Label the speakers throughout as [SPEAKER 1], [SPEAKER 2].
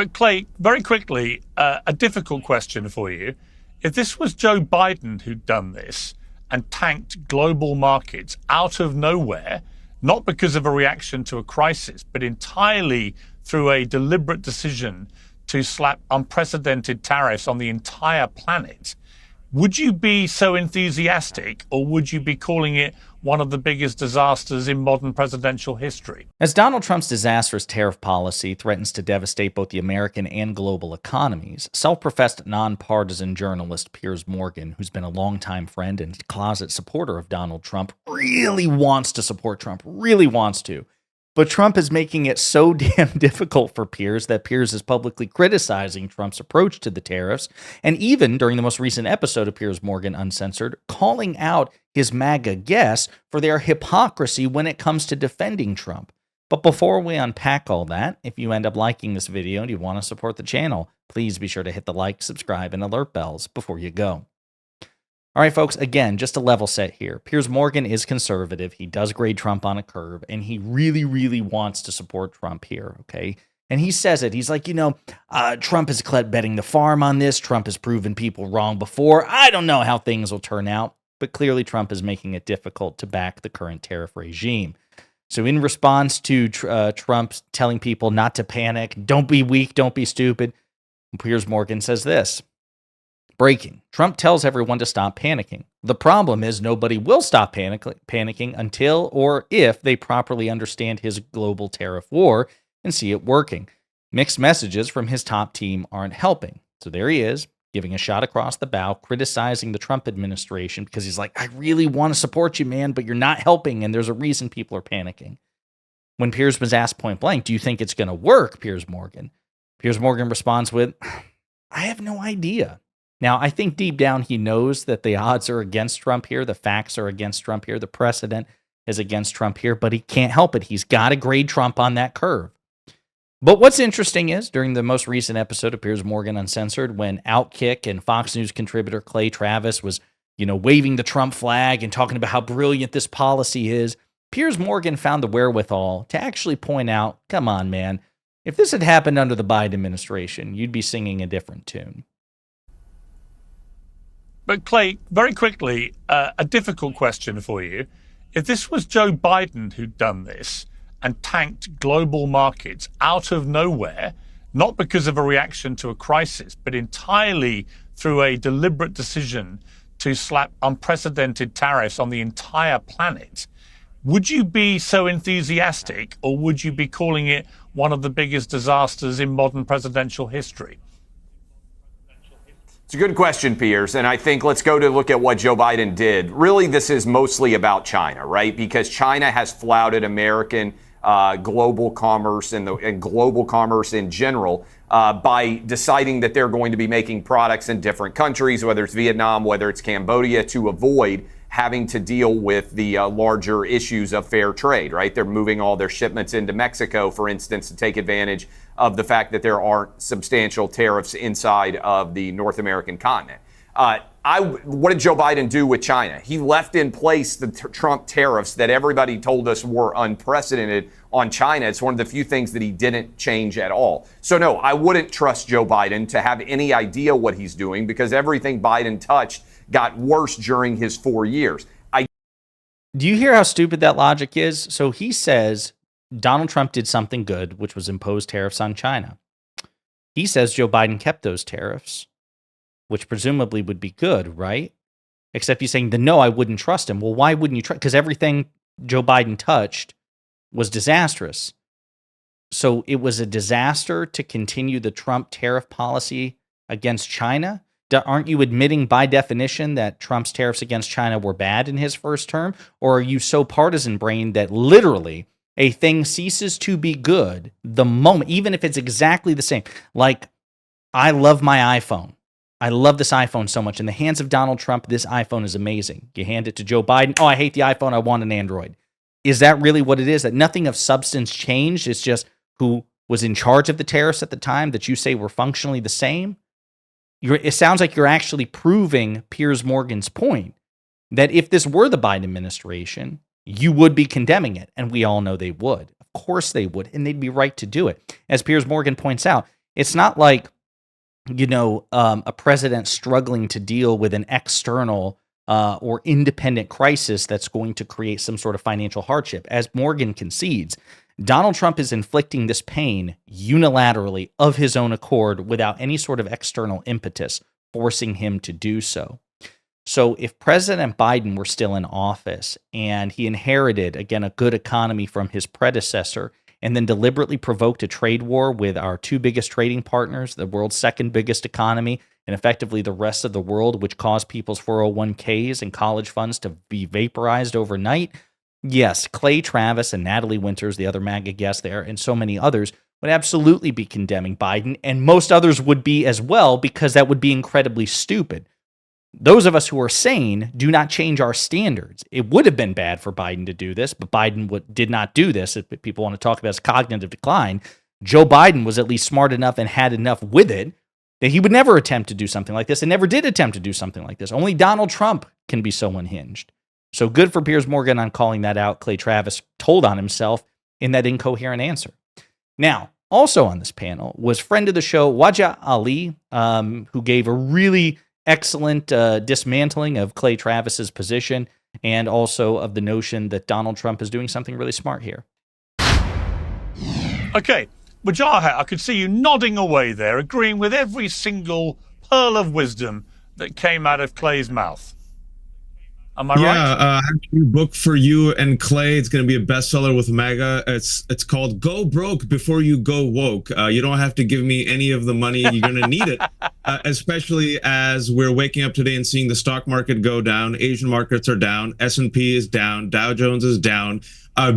[SPEAKER 1] But Clay, very quickly, a difficult question for you. If this was Joe Biden who'd done this and tanked global markets out of nowhere, not because of a reaction to a crisis, but entirely through a deliberate decision to slap unprecedented tariffs on the entire planet, would you be so enthusiastic, or would you be calling it one of the biggest disasters in modern presidential history?
[SPEAKER 2] As Donald Trump's disastrous tariff policy threatens to devastate both the American and global economies, self-professed nonpartisan journalist Piers Morgan, who's been a longtime friend and closet supporter of Donald Trump, really wants to support Trump, really wants to. But Trump is making it so damn difficult for Piers that Piers is publicly criticizing Trump's approach to the tariffs, and even during the most recent episode of Piers Morgan Uncensored, calling out his MAGA guests for their hypocrisy when it comes to defending Trump. But before we unpack all that, if you end up liking this video and you want to support the channel, please be sure to hit the like, subscribe, and alert bells before you go. All right, folks, again, just a level set here. Piers Morgan is conservative. He does grade Trump on a curve, and he really, really wants to support Trump here, okay? And he says it. He's like, Trump is betting the farm on this. Trump has proven people wrong before. I don't know how things will turn out, but clearly Trump is making it difficult to back the current tariff regime. So in response to Trump telling people not to panic, don't be weak, don't be stupid, Piers Morgan says this. Breaking. Trump tells everyone to stop panicking. The problem is nobody will stop panicking until or if they properly understand his global tariff war and see it working. Mixed messages from his top team aren't helping. So there he is, giving a shot across the bow, criticizing the Trump administration because he's like, I really want to support you, man, but you're not helping, and there's a reason people are panicking. When Piers was asked point blank, do you think it's going to work, Piers Morgan responds with, I have no idea. Now, I think deep down he knows that the odds are against Trump here, the facts are against Trump here, the precedent is against Trump here, but he can't help it. He's got to grade Trump on that curve. But what's interesting is, during the most recent episode of Piers Morgan Uncensored, when Outkick and Fox News contributor Clay Travis was, waving the Trump flag and talking about how brilliant this policy is, Piers Morgan found the wherewithal to actually point out, come on, man, if this had happened under the Biden administration, you'd be singing a different tune.
[SPEAKER 1] But Clay, very quickly, a difficult question for you. If this was Joe Biden who'd done this and tanked global markets out of nowhere, not because of a reaction to a crisis, but entirely through a deliberate decision to slap unprecedented tariffs on the entire planet, would you be so enthusiastic, or would you be calling it one of the biggest disasters in modern presidential history?
[SPEAKER 3] It's a good question, Piers, and I think let's go to look at what Joe Biden did. Really, this is mostly about China, right? Because China has flouted American global commerce and global commerce in general by deciding that they're going to be making products in different countries, whether it's Vietnam, whether it's Cambodia, to avoid having to deal with the larger issues of fair trade, right? They're moving all their shipments into Mexico, for instance, to take advantage of the fact that there aren't substantial tariffs inside of the North American continent. What did Joe Biden do with China? He left in place the Trump tariffs that everybody told us were unprecedented on China. It's one of the few things that he didn't change at all. So no, I wouldn't trust Joe Biden to have any idea what he's doing, because everything Biden touched got worse during his 4 years.
[SPEAKER 2] Do you hear how stupid that logic is? So he says Donald Trump did something good, which was impose tariffs on China. He says Joe Biden kept those tariffs, which presumably would be good, right? Except he's saying, no, I wouldn't trust him. Well, why wouldn't you trust? Because everything Joe Biden touched was disastrous. So it was a disaster to continue the Trump tariff policy against China? Aren't you admitting by definition that Trump's tariffs against China were bad in his first term? Or are you so partisan brained that literally a thing ceases to be good the moment, even if it's exactly the same? Like, I love my iPhone. I love this iPhone so much. In the hands of Donald Trump, this iPhone is amazing. You hand it to Joe Biden. Oh, I hate the iPhone. I want an Android. Is that really what it is? That nothing of substance changed? It's just who was in charge of the tariffs at the time that you say were functionally the same? It sounds like you're actually proving Piers Morgan's point that if this were the Biden administration, you would be condemning it. And we all know they would. Of course they would. And they'd be right to do it. As Piers Morgan points out, It's not like, a president struggling to deal with an external or independent crisis that's going to create some sort of financial hardship. As Morgan concedes, Donald Trump is inflicting this pain unilaterally of his own accord without any sort of external impetus forcing him to do so. So if President Biden were still in office and he inherited, again, a good economy from his predecessor, and then deliberately provoked a trade war with our two biggest trading partners, the world's second biggest economy, and effectively the rest of the world, which caused people's 401ks and college funds to be vaporized overnight, yes, Clay Travis and Natalie Winters, the other MAGA guests there, and so many others would absolutely be condemning Biden, and most others would be as well, because that would be incredibly stupid. Those of us who are sane do not change our standards. It would have been bad for Biden to do this, but Biden did not do this. If people want to talk about his cognitive decline, Joe Biden was at least smart enough and had enough with it that he would never attempt to do something like this, and never did attempt to do something like this. Only Donald Trump can be so unhinged. So good for Piers Morgan on calling that out. Clay Travis told on himself in that incoherent answer. Now, also on this panel was friend of the show, Wajahat Ali, who gave a really excellent dismantling of Clay Travis's position, and also of the notion that Donald Trump is doing something really smart here.
[SPEAKER 1] Okay, Wajahat, I could see you nodding away there, agreeing with every single pearl of wisdom that came out of Clay's mouth. Am I right?
[SPEAKER 4] Yeah, I have a new book for you and Clay. It's going to be a bestseller with MAGA. It's called Go Broke Before You Go Woke. You don't have to give me any of the money. You're going to need it, especially as we're waking up today and seeing the stock market go down. Asian markets are down. S&P is down. Dow Jones is down.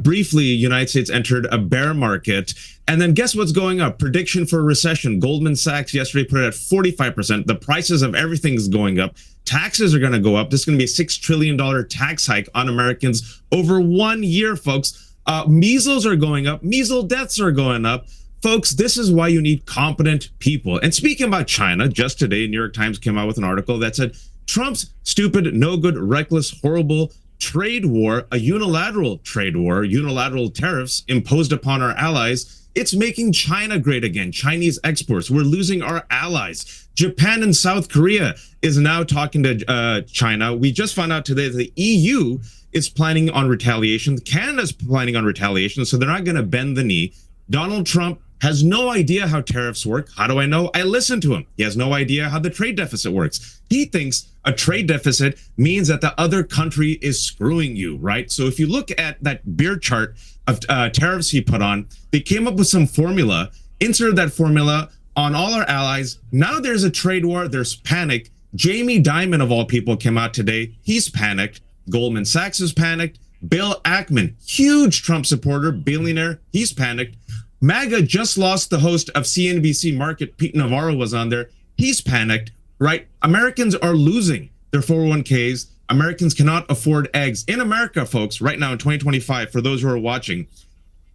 [SPEAKER 4] Briefly, United States entered a bear market. And then guess what's going up? Prediction for a recession. Goldman Sachs yesterday put it at 45%. The prices of everything is going up. Taxes are going to go up. This is going to be a $6 trillion tax hike on Americans over 1 year, folks. Measles are going up. Measles deaths are going up. Folks, this is why you need competent people. And speaking about China, just today, New York Times came out with an article that said Trump's stupid, no good, reckless, horrible trade war, a unilateral trade war, unilateral tariffs imposed upon our allies, it's making China great again. Chinese exports. We're losing our allies. Japan and South Korea is now talking to China. We just found out today that the EU is planning on retaliation. Canada's planning on retaliation, so they're not going to bend the knee. Donald Trump has no idea how tariffs work. How do I know? I listen to him. He has no idea how the trade deficit works. He thinks a trade deficit means that the other country is screwing you, right? So if you look at that beer chart of tariffs he put on, they came up with some formula, inserted that formula on all our allies. Now there's a trade war. There's panic. Jamie Dimon, of all people, came out today. He's panicked. Goldman Sachs is panicked. Bill Ackman, huge Trump supporter, billionaire, he's panicked. MAGA just lost the host of CNBC Market. Pete Navarro was on there. He's panicked, right? Americans are losing their 401ks. Americans cannot afford eggs. In America, folks, right now in 2025, for those who are watching,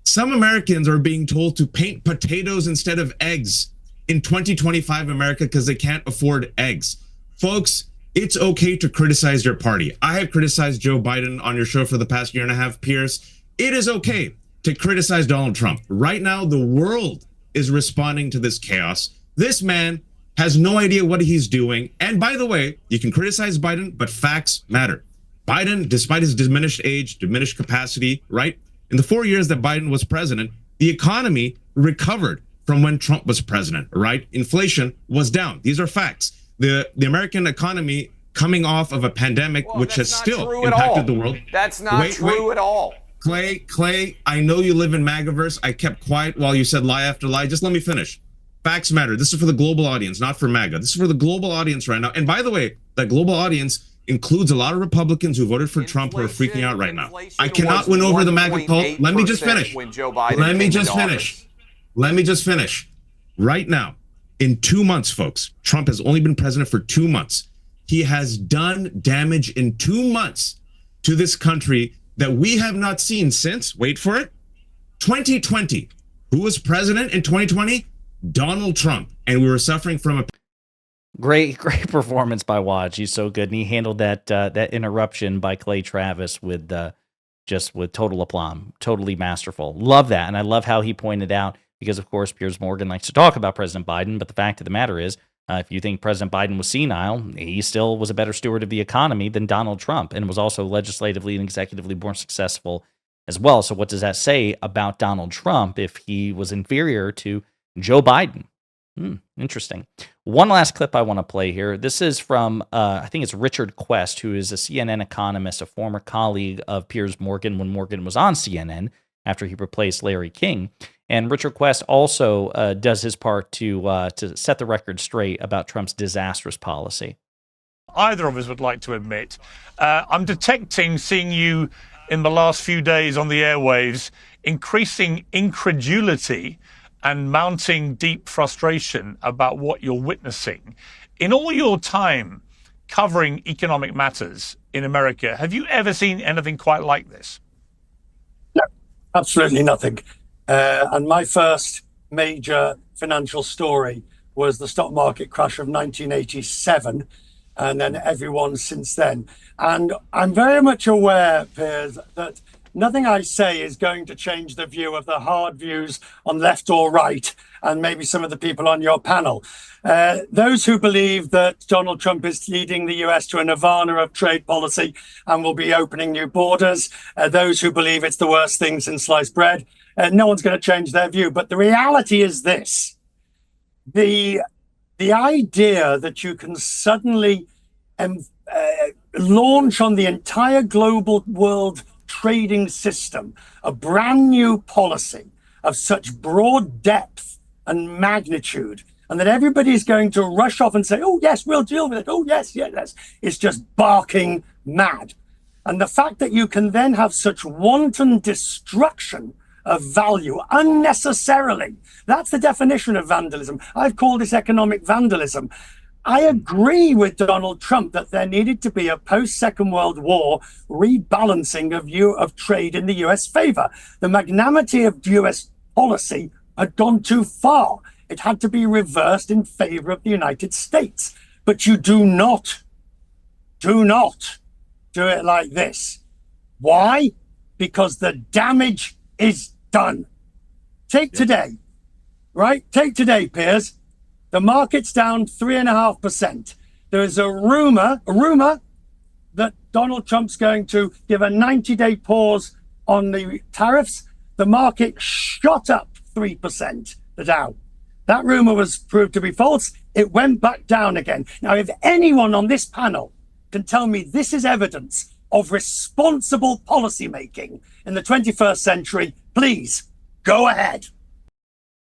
[SPEAKER 4] some Americans are being told to paint potatoes instead of eggs in 2025 America because they can't afford eggs. Folks, it's okay to criticize your party. I have criticized Joe Biden on your show for the past year and a half, Piers. It is okay to criticize Donald Trump. Right now, the world is responding to this chaos. This man has no idea what he's doing. And by the way, you can criticize Biden, but facts matter. Biden, despite his diminished age, diminished capacity, right? In the 4 years that Biden was president, the economy recovered from when Trump was president, right? Inflation was down. These are facts. The American economy coming off of a pandemic, which has still impacted the world.
[SPEAKER 3] That's not true at all.
[SPEAKER 4] Clay, I know you live in MAGAverse. I kept quiet while you said lie after lie. Just let me finish. Facts matter. This is for the global audience, not for MAGA. This is for the global audience right now. And by the way, that global audience includes a lot of Republicans who voted for Trump who are freaking out right now. I cannot win over the MAGA cult. Let me just finish. Let me just finish. Right now, in 2 months, folks, Trump has only been president for 2 months. He has done damage in 2 months to this country that we have not seen since, wait for it, 2020. Who was president in 2020? Donald Trump. And we were suffering from a
[SPEAKER 2] great performance by Waj. He's so good, and he handled that interruption by Clay Travis with just with total aplomb, totally masterful. Love that, and I love how he pointed out because, of course, Piers Morgan likes to talk about President Biden. But the fact of the matter is, if you think President Biden was senile, he still was a better steward of the economy than Donald Trump, and was also legislatively and executively more successful as well. So what does that say about Donald Trump if he was inferior to Joe Biden? Interesting. One last clip I want to play here. This is from, I think it's Richard Quest, who is a CNN economist, a former colleague of Piers Morgan when Morgan was on CNN after he replaced Larry King. And Richard Quest also does his part to set the record straight about Trump's disastrous policy.
[SPEAKER 1] Either of us would like to admit, I'm detecting, seeing you in the last few days on the airwaves, increasing incredulity and mounting deep frustration about what you're witnessing. In all your time covering economic matters in America, have you ever seen anything quite like this?
[SPEAKER 5] No, absolutely nothing. And my first major financial story was the stock market crash of 1987, and then everyone since then. And I'm very much aware, Piers, that nothing I say is going to change the view of the hard views on left or right, and maybe some of the people on your panel. Those who believe that Donald Trump is leading the US to a nirvana of trade policy and will be opening new borders, those who believe it's the worst thing since sliced bread, no one's going to change their view. But the reality is this: the idea that you can suddenly launch on the entire global world trading system a brand new policy of such broad depth and magnitude, and that everybody's going to rush off and say, oh yes, we'll deal with it, oh yes, it's just barking mad. And the fact that you can then have such wanton destruction of value unnecessarily, that's the definition of vandalism. I've called this economic vandalism. I agree with Donald Trump that there needed to be a post-Second World War rebalancing of trade in the U.S. favor. The magnanimity of U.S. policy had gone too far. It had to be reversed in favor of the United States. But you do not do it like this. Why? Because the damage is done. Take today, right? Take today, Piers. The market's down 3.5%. There is a rumor that Donald Trump's going to give a 90-day pause on the tariffs. The market shot up 3%, the Dow. That rumor was proved to be false. It went back down again. Now, if anyone on this panel can tell me this is evidence of responsible policymaking in the 21st century, please go ahead.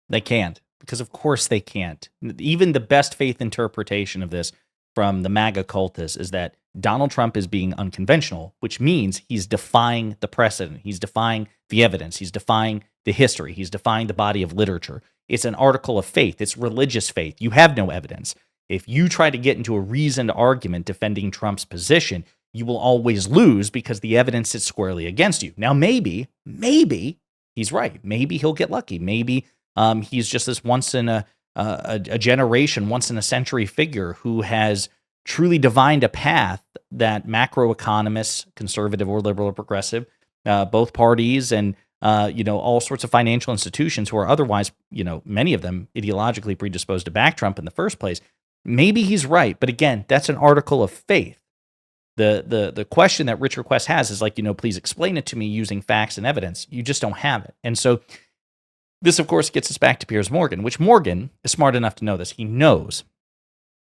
[SPEAKER 2] They can't. Because of course they can't. Even the best faith interpretation of this from the MAGA cultists is that Donald Trump is being unconventional, which means he's defying the precedent. He's defying the evidence. He's defying the history. He's defying the body of literature. It's an article of faith. It's religious faith. You have no evidence. If you try to get into a reasoned argument defending Trump's position, you will always lose because the evidence sits squarely against you. Now, maybe he's right. Maybe he'll get lucky. Maybe he's just this once in a generation, once in a century figure who has truly divined a path that macroeconomists, conservative or liberal or progressive, both parties and all sorts of financial institutions who are otherwise, many of them ideologically predisposed to back Trump in the first place. Maybe he's right, but again, that's an article of faith. The question that Richard Quest has is like, please explain it to me using facts and evidence. You just don't have it, and so. This, of course, gets us back to Piers Morgan, which Morgan is smart enough to know this. He knows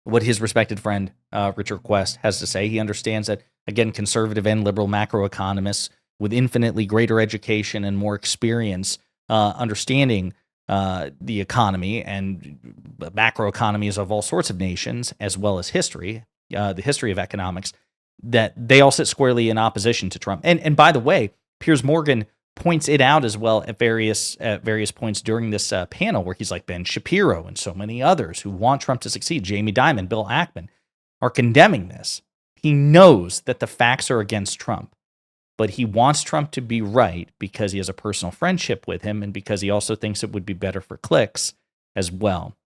[SPEAKER 2] what his respected friend Richard Quest has to say. He understands that, again, conservative and liberal macroeconomists with infinitely greater education and more experience understanding the economy and macroeconomies of all sorts of nations, as well as history, the history of economics, that they all sit squarely in opposition to Trump. And by the way, Piers Morgan points it out as well at various points during this panel, where he's like, Ben Shapiro and so many others who want Trump to succeed, Jamie Dimon, Bill Ackman, are condemning this. He knows that the facts are against Trump, but he wants Trump to be right because he has a personal friendship with him and because he also thinks it would be better for clicks as well.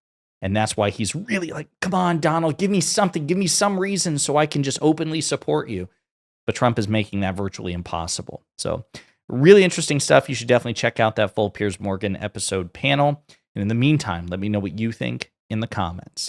[SPEAKER 2] And that's why he's really like, come on, Donald, give me something, give me some reason so I can just openly support you. But Trump is making that virtually impossible. So Really interesting stuff. You should definitely check out that full Piers Morgan episode panel. And in the meantime, let me know what you think in the comments.